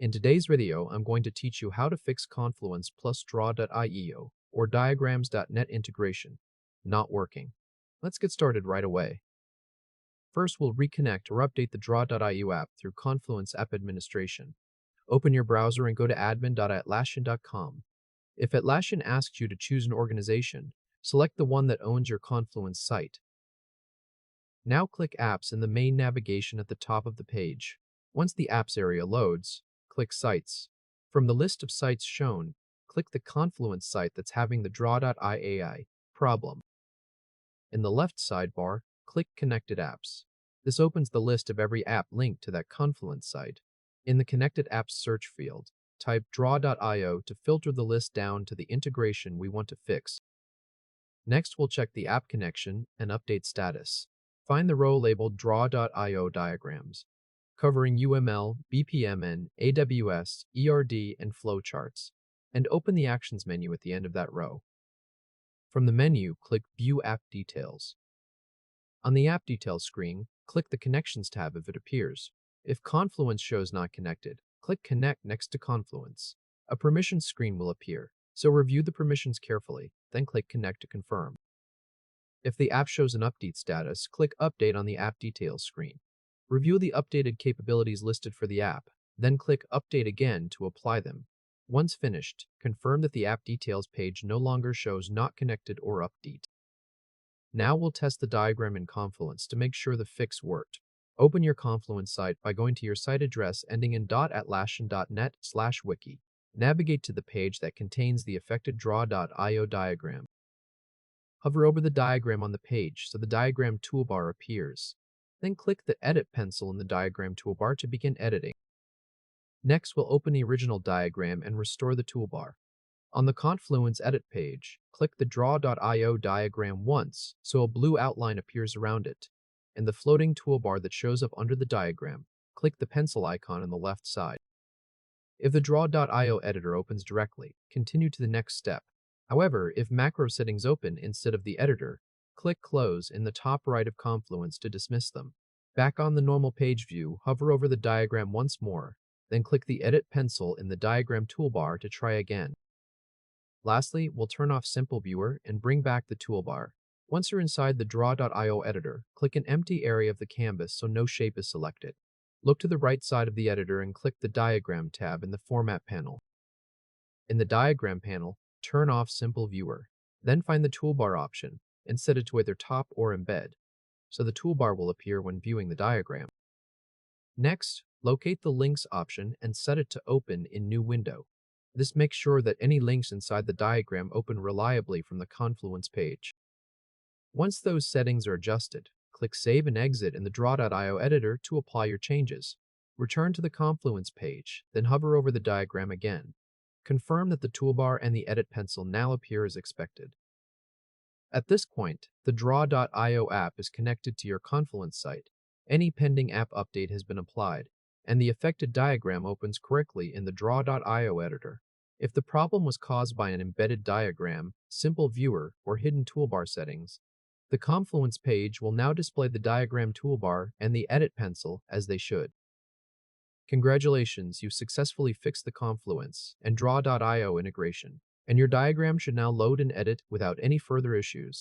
In today's video, I'm going to teach you how to fix Confluence plus draw.io or diagrams.net integration not working. Let's get started right away. First, we'll reconnect or update the draw.io app through Confluence app administration. Open your browser and go to admin.atlassian.com. If Atlassian asks you to choose an organization, select the one that owns your Confluence site. Now click Apps in the main navigation at the top of the page. Once the Apps area loads, click Sites. From the list of sites shown, click the Confluence site that's having the draw.iai problem. In the left sidebar, click Connected Apps. This opens the list of every app linked to that Confluence site. In the Connected Apps search field, type draw.io to filter the list down to the integration we want to fix. Next, we'll check the app connection and update status. Find the row labeled draw.io diagrams, covering UML, BPMN, AWS, ERD, and flowcharts, and open the Actions menu at the end of that row. From the menu, click View App Details. On the App Details screen, click the Connections tab if it appears. If Confluence shows not connected, click Connect next to Confluence. A permissions screen will appear, so review the permissions carefully, then click Connect to confirm. If the app shows an update status, click Update on the App Details screen. Review the updated capabilities listed for the app, then click Update again to apply them. Once finished, confirm that the app details page no longer shows not connected or update. Now we'll test the diagram in Confluence to make sure the fix worked. Open your Confluence site by going to your site address ending in .atlassian.net/wiki. Navigate to the page that contains the affected draw.io diagram. Hover over the diagram on the page so the diagram toolbar appears. Then click the Edit pencil in the diagram toolbar to begin editing. Next, we'll open the original diagram and restore the toolbar. On the Confluence Edit page, click the draw.io diagram once so a blue outline appears around it. In the floating toolbar that shows up under the diagram, click the pencil icon on the left side. If the draw.io editor opens directly, continue to the next step. However, if macro settings open instead of the editor, click Close in the top right of Confluence to dismiss them. Back on the normal page view, hover over the diagram once more, then click the Edit pencil in the diagram toolbar to try again. Lastly, we'll turn off Simple Viewer and bring back the toolbar. Once you're inside the draw.io editor, click an empty area of the canvas so no shape is selected. Look to the right side of the editor and click the Diagram tab in the Format panel. In the Diagram panel, turn off Simple Viewer. Then find the Toolbar option and set it to either Top or Embed, so the toolbar will appear when viewing the diagram. Next, locate the Links option and set it to Open in New Window. This makes sure that any links inside the diagram open reliably from the Confluence page. Once those settings are adjusted, click Save and Exit in the draw.io editor to apply your changes. Return to the Confluence page, then hover over the diagram again. Confirm that the toolbar and the Edit pencil now appear as expected. At this point, the draw.io app is connected to your Confluence site. Any pending app update has been applied, and the affected diagram opens correctly in the draw.io editor. If the problem was caused by an embedded diagram, simple viewer, or hidden toolbar settings, the Confluence page will now display the diagram toolbar and the Edit pencil as they should. Congratulations, you've successfully fixed the Confluence and draw.io integration, and your diagram should now load and edit without any further issues.